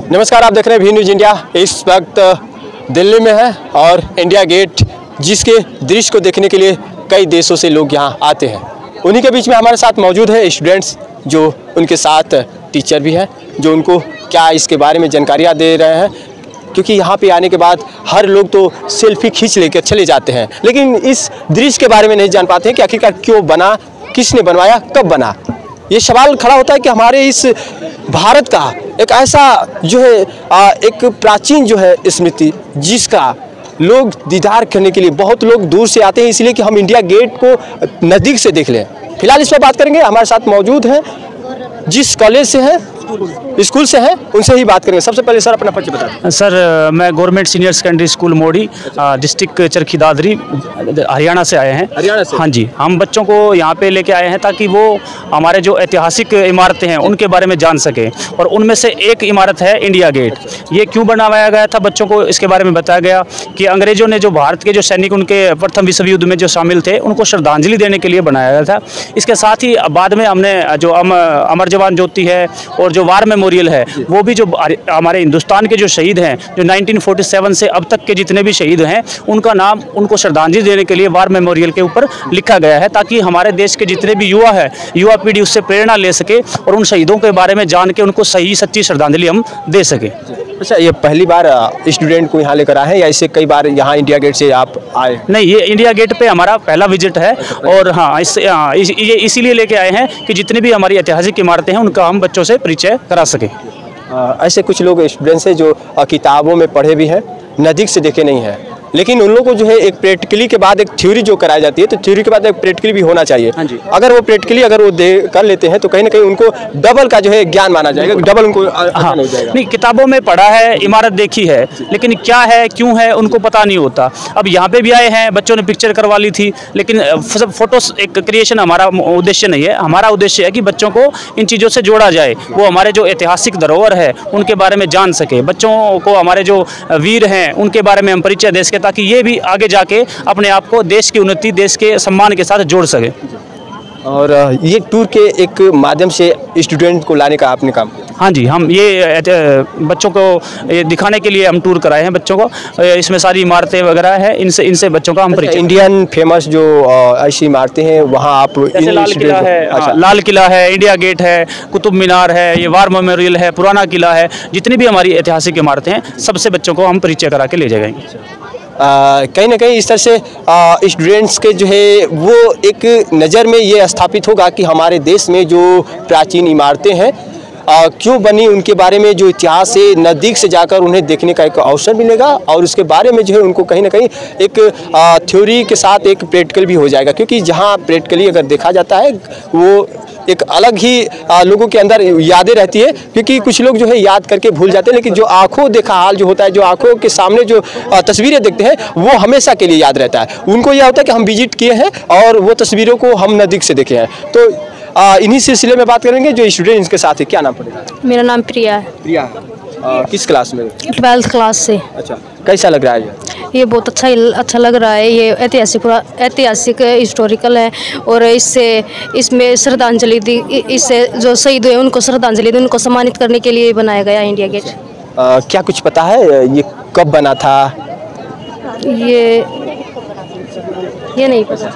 नमस्कार, आप देख रहे हैं वी न्यूज़ इंडिया। इस वक्त दिल्ली में है और इंडिया गेट जिसके दृश्य को देखने के लिए कई देशों से लोग यहाँ आते हैं। उन्हीं के बीच में हमारे साथ मौजूद है स्टूडेंट्स, जो उनके साथ टीचर भी हैं, जो उनको क्या इसके बारे में जानकारियाँ दे रहे हैं। क्योंकि यहाँ पे आने के बाद हर लोग तो सेल्फी खींच लेकर चले जाते हैं, लेकिन इस दृश्य के बारे में नहीं जान पाते हैं कि आखिरकार क्यों बना, किसने बनवाया, कब बना। ये सवाल खड़ा होता है कि हमारे इस भारत का एक ऐसा जो है एक प्राचीन जो है स्मृति, जिसका लोग दीदार करने के लिए बहुत लोग दूर से आते हैं, इसलिए कि हम इंडिया गेट को नज़दीक से देख लें। फिलहाल इस पर बात करेंगे। हमारे साथ मौजूद हैं जिस कॉलेज से हैं, स्कूल से हैं, उनसे ही बात करेंगे। सबसे पहले सर अपना परिचय बता दें। सर मैं गवर्नमेंट सीनियर सेकेंडरी स्कूल मोड़ी, डिस्ट्रिक्ट चरखी दादरी, हरियाणा से आए हैं। हरियाणा से? हाँ जी, हम बच्चों को यहाँ पे लेके आए हैं ताकि वो हमारे जो ऐतिहासिक इमारतें हैं उनके बारे में जान सके। और उनमें से एक इमारत है इंडिया गेट। ये क्यों बनवाया गया था, बच्चों को इसके बारे में बताया गया कि अंग्रेजों ने जो भारत के जो सैनिक उनके प्रथम विश्व युद्ध में जो शामिल थे, उनको श्रद्धांजलि देने के लिए बनाया गया था। इसके साथ ही बाद में हमने जो अमर जवान ज्योति है और जो वार मेमोरियल है, वो भी जो हमारे हिंदुस्तान के जो शहीद हैं, जो 1947 से अब तक के जितने भी शहीद हैं, उनका नाम उनको श्रद्धांजलि देने के लिए वार मेमोरियल के ऊपर लिखा गया है, ताकि हमारे देश के जितने भी युवा है, युवा पीढ़ी उससे प्रेरणा ले सके और उन शहीदों के बारे में जान के उनको सही सच्ची श्रद्धांजलि हम दे सके। अच्छा, ये पहली बार स्टूडेंट को यहाँ लेकर आए हैं या इससे कई बार यहाँ इंडिया गेट से आप आए? नहीं, ये इंडिया गेट पे हमारा पहला विजिट है। और हाँ, ये इसीलिए लेके आए हैं कि जितनी भी हमारी ऐतिहासिक इमारतें हैं उनका हम बच्चों से परिचय करा सके। ऐसे कुछ लोग स्टूडेंट्स हैं जो किताबों में पढ़े भी हैं, नज़दीक से देखे नहीं हैं, लेकिन उन लोगों को जो है एक प्रैक्टिकली के बाद एक थ्योरी जो कराई जाती है, तो थ्योरी के बाद एक प्रैक्टिकली भी होना चाहिए। हाँ जी। अगर वो प्रैक्टिकली अगर वो कर लेते हैं तो कहीं ना कहीं उनको डबल का जो है ज्ञान माना जाएगा, डबल उनको आसान हो जाएगा। नहीं, किताबों में पढ़ा है, इमारत देखी है, लेकिन क्या है, क्यों है, उनको पता नहीं होता। अब यहाँ पे भी आए हैं, बच्चों ने पिक्चर करवा ली थी, लेकिन सब फोटोस एक क्रिएशन हमारा उद्देश्य नहीं है। हमारा उद्देश्य है कि बच्चों को इन चीज़ों से जोड़ा जाए, वो हमारे जो ऐतिहासिक धरोहर है उनके बारे में जान सके। बच्चों को हमारे जो वीर हैं उनके बारे में हम परिचय दे सके, ताकि ये भी आगे जाके अपने आप को देश की उन्नति, देश के सम्मान के साथ जोड़ सके। और ये टूर के एक माध्यम से स्टूडेंट को लाने का आपने काम किया? हाँ जी, हम ये बच्चों को ये दिखाने के लिए हम टूर कराए हैं बच्चों को। इसमें सारी इमारतें वगैरह है, इनसे बच्चों का हम परिचय। इंडियन फेमस जो ऐसी इमारतें हैं वहाँ आप लाल किला है, अच्छा। लाल किला है, इंडिया गेट है, कुतुब मीनार है, ये वार मेमोरियल है, पुराना किला है, जितनी भी हमारी ऐतिहासिक इमारतें हैं सबसे बच्चों को हम परिचय करा के ले जाएंगे। कहीं ना कहीं इस तरह से स्टूडेंट्स के जो है वो एक नज़र में ये स्थापित होगा कि हमारे देश में जो प्राचीन इमारतें हैं क्यों बनी, उनके बारे में जो इतिहास है नज़दीक से जाकर उन्हें देखने का एक अवसर मिलेगा। और उसके बारे में जो है उनको कहीं ना कहीं एक थ्योरी के साथ एक प्रैक्टिकल भी हो जाएगा, क्योंकि जहाँ प्रैक्टिकली अगर देखा जाता है वो एक अलग ही लोगों के अंदर यादें रहती है, क्योंकि कुछ लोग जो है याद करके भूल जाते हैं, लेकिन जो आंखों देखा हाल जो होता है, जो आंखों के सामने जो तस्वीरें देखते हैं वो हमेशा के लिए याद रहता है। उनको यह होता है कि हम विजिट किए हैं और वो तस्वीरों को हम नज़दीक से देखे हैं। तो इन्हीं सिलसिले में बात करेंगे जो स्टूडेंट इनके साथ है। क्या नाम पड़ेगा? मेरा नाम प्रिया है। प्रिया, किस क्लास में? 12th क्लास से। अच्छा, कैसा लग रहा है ये बहुत अच्छा लग रहा है। ये ऐतिहासिक हिस्टोरिकल है और इसमें श्रद्धांजलि दी, इससे जो शहीद हुए उनको श्रद्धांजलि दी, उनको सम्मानित करने के लिए बनाया गया इंडिया गेट। क्या कुछ पता है ये कब बना था? ये नहीं पता।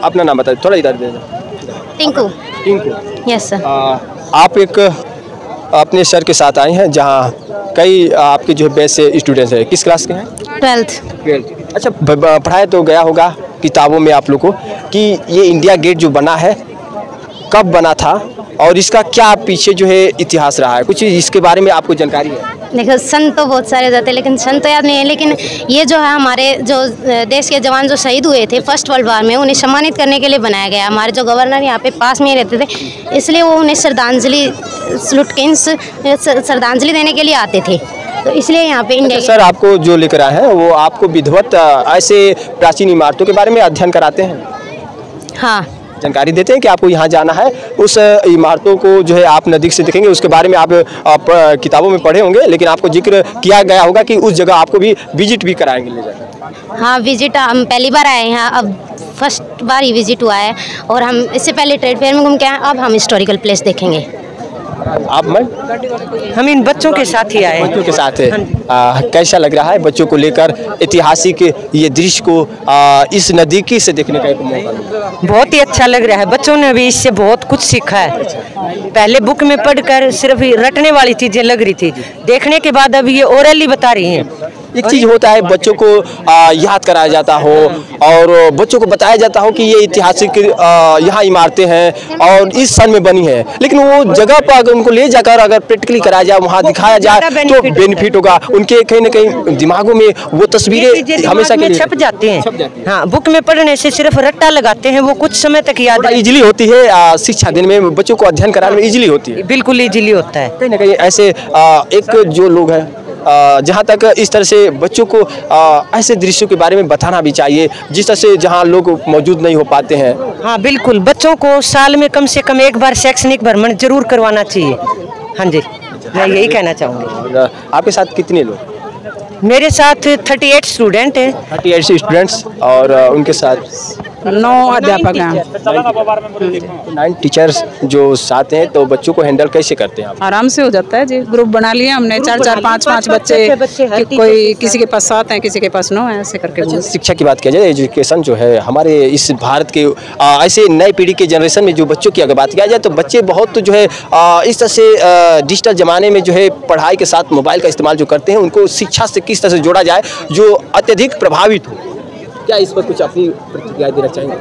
अपना नाम बताइए, थोड़ा इधर दे। टिंकू। Tinku, yes sir. आप एक अपने सर के साथ आए हैं जहाँ कई आपके जो बैच से स्टूडेंट्स हैं। किस क्लास के हैं? 12th। अच्छा, पढ़ाया तो गया होगा किताबों में आप लोग को कि ये इंडिया गेट जो बना है कब बना था और इसका क्या पीछे जो है इतिहास रहा है, कुछ इसके बारे में आपको जानकारी है? देखो, सन तो बहुत सारे जाते हैं लेकिन सन तो याद नहीं है, लेकिन ये जो है हमारे जो देश के जवान जो शहीद हुए थे फर्स्ट वर्ल्ड वार में, उन्हें सम्मानित करने के लिए बनाया गया। हमारे जो गवर्नर यहाँ पे पास में ही रहते थे, इसलिए वो उन्हें श्रद्धांजलि देने के लिए आते थे, तो इसलिए यहाँ पे इंडिया। सर, आपको जो लेकर आए हैं वो आपको विधिवत ऐसे प्राचीन इमारतों के बारे में अध्ययन कराते हैं? हाँ, जानकारी देते हैं कि आपको यहाँ जाना है, उस इमारतों को जो है आप नज़दीक से देखेंगे, उसके बारे में आप किताबों में पढ़े होंगे, लेकिन आपको जिक्र किया गया होगा कि उस जगह आपको भी विजिट भी कराएंगे ले जाकर। हाँ, विजिट हम पहली बार आए हैं, अब फर्स्ट बार ही विजिट हुआ है और हम इससे पहले ट्रेड फेयर में घूम के आए, अब हम हिस्टोरिकल प्लेस देखेंगे। आप मैं हम इन बच्चों के साथ ही आए हैं। बच्चों के साथ है। कैसा लग रहा है बच्चों को लेकर ऐतिहासिक ये दृश्य को इस नज़दीकी से देखने का एक मौका मिला? बहुत ही अच्छा लग रहा है। बच्चों ने भी इससे बहुत कुछ सीखा है। पहले बुक में पढ़कर सिर्फ रटने वाली चीजें लग रही थी, देखने के बाद अब ये ओरली बता रही हैं। एक चीज होता है बच्चों को याद कराया जाता हो और बच्चों को बताया जाता हो कि ये ऐतिहासिक यहाँ इमारतें हैं और इस सन में बनी है, लेकिन वो जगह पर अगर उनको ले जाकर अगर प्रैक्टिकली कराया जाए, वहाँ दिखाया जाए तो बेनिफिट होगा। उनके कहीं ना कहीं दिमागों में वो तस्वीरें हमेशा के लिए छप जाती हैं। हाँ, बुक में पढ़ने से सिर्फ रट्टा लगाते हैं, वो कुछ समय तक याद इजीली होती है। शिक्षा देने में बच्चों को अध्ययन कराने में इजीली होती है, बिल्कुल इजीली होता है। कहीं ना कहीं ऐसे एक जो लोग हैं जहाँ तक इस तरह से बच्चों को ऐसे दृश्यों के बारे में बताना भी चाहिए जिस तरह से जहाँ लोग मौजूद नहीं हो पाते हैं। हाँ बिल्कुल, बच्चों को साल में कम से कम एक बार शैक्षणिक भ्रमण जरूर करवाना चाहिए। हाँ जी, मैं यही कहना चाहूँगी। और आपके साथ कितने लोग? मेरे साथ 38 स्टूडेंट हैं। 38 स्टूडेंट्स और उनके साथ 9 अध्यापक हैं। 9 टीचर्स जो साथ हैं, तो बच्चों को हैंडल कैसे करते हैं आप? आराम से हो जाता है जी। ग्रुप बना लिए हमने 4-4 5-5 बच्चे, कोई किसी के पास 7 हैं, किसी के पास 9 हैं, ऐसे करके। शिक्षा की बात किया जाए, एजुकेशन जो है हमारे इस भारत के ऐसे नई पीढ़ी के जनरेशन में जो बच्चों की अगर बात किया जाए तो बच्चे बहुत जो है इस तरह से डिजिटल ज़माने में जो है पढ़ाई के साथ मोबाइल का इस्तेमाल जो करते हैं, उनको शिक्षा से किस तरह से जोड़ा जाए जो अत्यधिक प्रभावित हो। क्या इस पर कुछ अपनी प्रतिक्रिया देना चाहेंगे?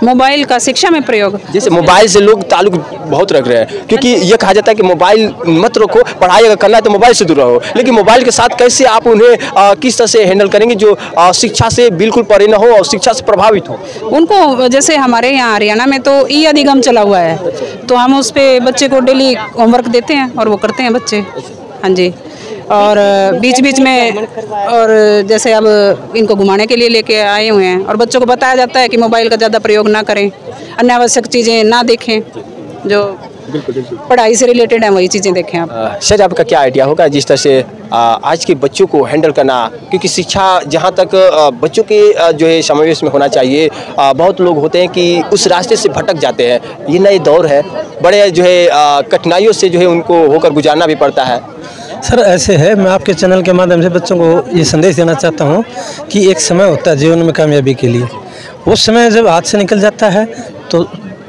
मोबाइल का शिक्षा में प्रयोग, जैसे मोबाइल से लोग ताल्लुक बहुत रख रहे हैं, क्योंकि ये कहा जाता है कि मोबाइल मत रखो, पढ़ाई अगर करना है तो मोबाइल से दूर रहो, लेकिन मोबाइल के साथ कैसे आप उन्हें किस तरह से हैंडल करेंगे जो शिक्षा से बिल्कुल परे न हो और शिक्षा से प्रभावित हो? उनको जैसे हमारे यहाँ हरियाणा में तो ई अधिगम चला हुआ है, तो हम उस पर बच्चे को डेली होमवर्क देते हैं और वो करते हैं बच्चे। हाँ जी, और बीच बीच में और जैसे अब इनको घुमाने के लिए लेके आए हुए हैं और बच्चों को बताया जाता है कि मोबाइल का ज़्यादा प्रयोग ना करें, अनावश्यक चीज़ें ना देखें, जो पढ़ाई से रिलेटेड है वही चीज़ें देखें आप। सर, आपका क्या आइडिया होगा जिस तरह से आज के बच्चों को हैंडल करना, क्योंकि शिक्षा जहाँ तक बच्चों के जो है समावेश में होना चाहिए, बहुत लोग होते हैं कि उस रास्ते से भटक जाते हैं। ये नए दौर है, बड़े जो है कठिनाइयों से जो है उनको होकर गुजारना भी पड़ता है। सर ऐसे है, मैं आपके चैनल के माध्यम से बच्चों को ये संदेश देना चाहता हूँ कि एक समय होता है जीवन में कामयाबी के लिए, उस समय जब हाथ से निकल जाता है तो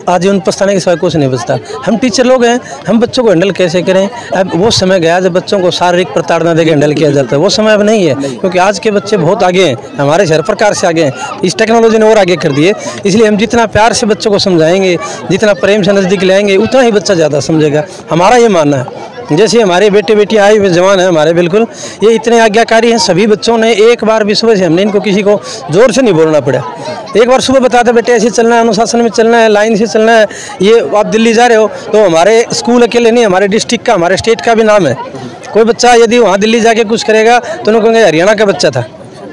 आजीवन पछताने के सिवाय कुछ नहीं बचता। हम टीचर लोग हैं, हम बच्चों को हैंडल कैसे करें? अब वो समय गया जब बच्चों को शारीरिक प्रताड़ना देकर हैंडल किया जाता है, वो समय अब नहीं है, क्योंकि आज के बच्चे बहुत आगे हैं, हमारे हर प्रकार से आगे हैं। इस टेक्नोलॉजी ने और आगे कर दिए, इसलिए हम जितना प्यार से बच्चों को समझाएंगे, जितना प्रेम से नज़दीक लाएंगे, उतना ही बच्चा ज़्यादा समझेगा। हमारा ये मानना है। जैसे हमारे बेटे बेटियाँ आए हुए जवान हैं हमारे, बिल्कुल ये इतने आज्ञाकारी हैं, सभी बच्चों ने एक बार भी सुबह से हमने इनको किसी को जोर से नहीं बोलना पड़ा। एक बार सुबह बताते बेटे ऐसे चलना है, अनुशासन में चलना है, लाइन से चलना है, ये आप दिल्ली जा रहे हो तो हमारे स्कूल अकेले नहीं, हमारे डिस्ट्रिक्ट का, हमारे स्टेट का भी नाम है। कोई बच्चा यदि वहाँ दिल्ली जाके कुछ करेगा तो उन्होंने कहेंगे हरियाणा का बच्चा था,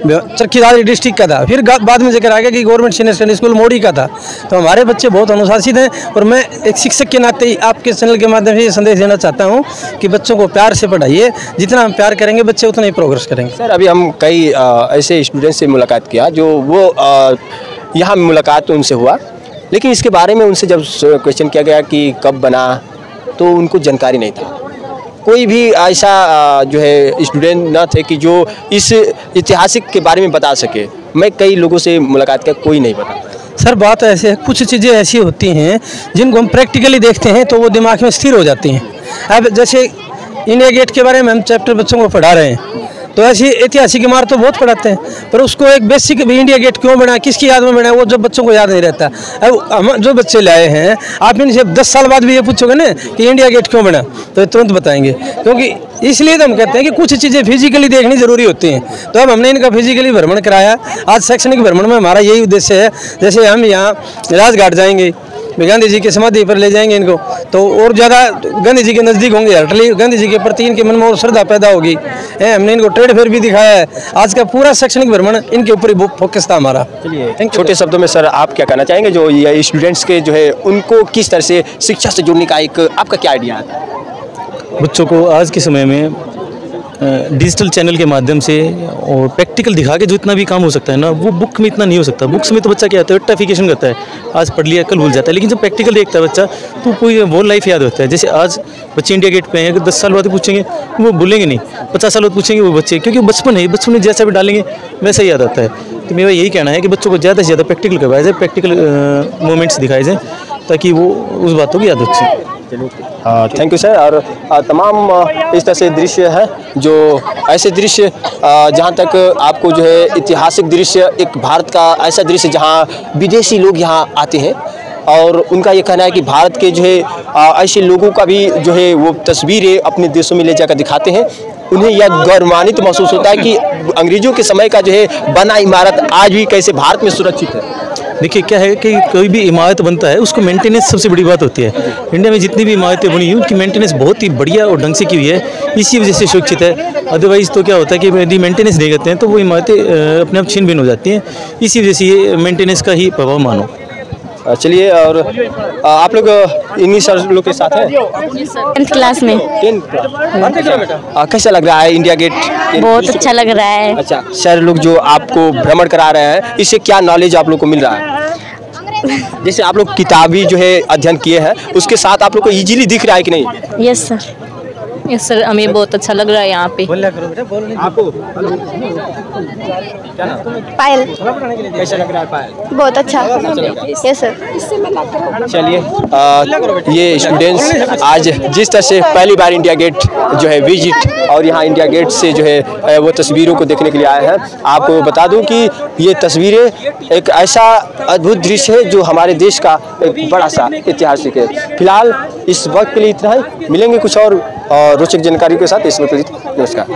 चरखीदारी डिस्ट्रिक्ट का था, फिर बाद में जिक्र आ गया कि गवर्नमेंट सीनियर सेकेंडरी स्कूल मोड़ी का था। तो हमारे बच्चे बहुत अनुशासित हैं और मैं एक शिक्षक के नाते आपके चैनल के माध्यम से ये संदेश देना चाहता हूँ कि बच्चों को प्यार से पढ़ाइए, जितना हम प्यार करेंगे बच्चे उतना ही प्रोग्रेस करेंगे। सर, अभी हम कई ऐसे स्टूडेंट से मुलाकात किया जो वो यहाँ मुलाकात उनसे हुआ, लेकिन इसके बारे में उनसे जब क्वेश्चन किया गया कि कब बना, तो उनको जानकारी नहीं था। कोई भी ऐसा जो है स्टूडेंट ना थे कि जो इस ऐतिहासिक के बारे में बता सके। मैं कई लोगों से मुलाकात किया, कोई नहीं बता। सर बात ऐसे है, कुछ चीज़ें ऐसी होती हैं जिनको हम प्रैक्टिकली देखते हैं तो वो दिमाग में स्थिर हो जाती हैं। अब जैसे इंडिया गेट के बारे में हम चैप्टर बच्चों को पढ़ा रहे हैं, तो ऐसी ऐतिहासिक इमारत तो बहुत पढ़ाते हैं, पर उसको एक बेसिक इंडिया गेट क्यों बना, किसकी याद में बना, वो जब बच्चों को याद नहीं रहता। अब हम जो बच्चे लाए हैं, आप इनसे 10 साल बाद भी ये पूछोगे ना कि इंडिया गेट क्यों बना, तो ये तुरंत बताएंगे, क्योंकि इसलिए तो हम कहते हैं कि कुछ चीज़ें फिजिकली देखनी जरूरी होती हैं। तो अब हमने इनका फिजिकली भ्रमण कराया। आज शैक्षणिक भ्रमण में हमारा यही उद्देश्य है, जैसे हम यहाँ राजघाट जाएंगे, गांधी जी के समाधि पर ले जाएंगे इनको, तो और ज़्यादा गांधी जी के नज़दीक होंगे, हटली गांधी जी के प्रति इनके मन में और श्रद्धा पैदा होगी। हमने इनको ट्रेड फेयर भी दिखाया है। आज का पूरा शैक्षणिक भ्रमण इनके ऊपर ही फोकस था हमारा। चलिए, छोटे शब्दों में सर आप क्या कहना चाहेंगे जो ये स्टूडेंट्स के जो है उनको किस तरह से शिक्षा से जुड़ने का एक आपका क्या आइडिया है? बच्चों को आज के समय में डिजिटल चैनल के माध्यम से और प्रैक्टिकल दिखा के जो इतना भी काम हो सकता है ना, वो बुक में इतना नहीं हो सकता। बुक्स में तो बच्चा क्या होता है, रट्टाफिकेशन करता है, आज पढ़ लिया कल भूल जाता है, लेकिन जब प्रैक्टिकल देखता है बच्चा तो कोई वो लाइफ याद होता है। जैसे आज बच्चे इंडिया गेट पे हैं, अगर 10 साल बाद पूछेंगे वो भूलेंगे नहीं, 50 साल बाद पूछेंगे वो बच्चे, क्योंकि बचपन है, बचपन में जैसा भी डालेंगे वैसा ही याद आता है। तो मेरा यही कहना है कि बच्चों को ज़्यादा से ज़्यादा प्रैक्टिकल करवाया जाए, प्रैक्टिकल मोमेंट्स दिखाए जाएँ, ताकि वो उस बातों की याद अच्छी। Thank you sir. और तमाम इस तरह से दृश्य है, जो ऐसे दृश्य जहाँ तक आपको जो है ऐतिहासिक दृश्य, एक भारत का ऐसा दृश्य जहाँ विदेशी लोग यहाँ आते हैं और उनका ये कहना है कि भारत के जो है ऐसे लोगों का भी जो है वो तस्वीरें अपने देशों में ले जाकर दिखाते हैं। उन्हें यह गौरवान्वित महसूस होता है कि अंग्रेजों के समय का जो है बना इमारत आज भी कैसे भारत में सुरक्षित है। देखिए क्या है कि कोई भी इमारत बनता है उसको मेंटेनेंस सबसे बड़ी बात होती है। इंडिया में जितनी भी इमारतें बनी हुई उनकी मेंटेनेंस बहुत ही बढ़िया और ढंग से की हुई है, इसी वजह से सुरक्षित है। अदरवाइज़ तो क्या होता है कि यदि मेंटेनेंस नहीं करते हैं तो वो इमारतें अपने आप छिन्न भिन्न हो जाती हैं। इसी वजह से ये मेंटेनेंस का ही प्रभाव मानो। चलिए, और आप लोग इन्हीं सर लोग के साथ हैं? 10th क्लास में। 10th class. कैसा लग रहा है इंडिया गेट? बहुत अच्छा लग रहा है। अच्छा, सर लोग जो आपको भ्रमण करा रहे हैं, इससे क्या नॉलेज आप लोग को मिल रहा है? जैसे आप लोग किताबी जो है अध्ययन किए हैं, उसके साथ आप लोग को इजीली दिख रहा है कि नहीं? यस सर, यस सर, हमें बहुत अच्छा लग रहा है यहाँ पे। आपको पायल। कैसा लग रहा है पायल? बहुत अच्छा। Yes sir. चलिए, ये स्टूडेंट्स आज जिस तरह से पहली बार इंडिया गेट जो है विजिट और यहाँ इंडिया गेट से जो है वो तस्वीरों को देखने के लिए आए हैं। आपको बता दूं कि ये तस्वीरें एक ऐसा अद्भुत दृश्य है जो हमारे देश का एक बड़ा सा ऐतिहासिक है। फिलहाल इस वक्त के लिए इतना ही, मिलेंगे कुछ और रोचक जानकारी के साथ। इस वक्त नमस्कार।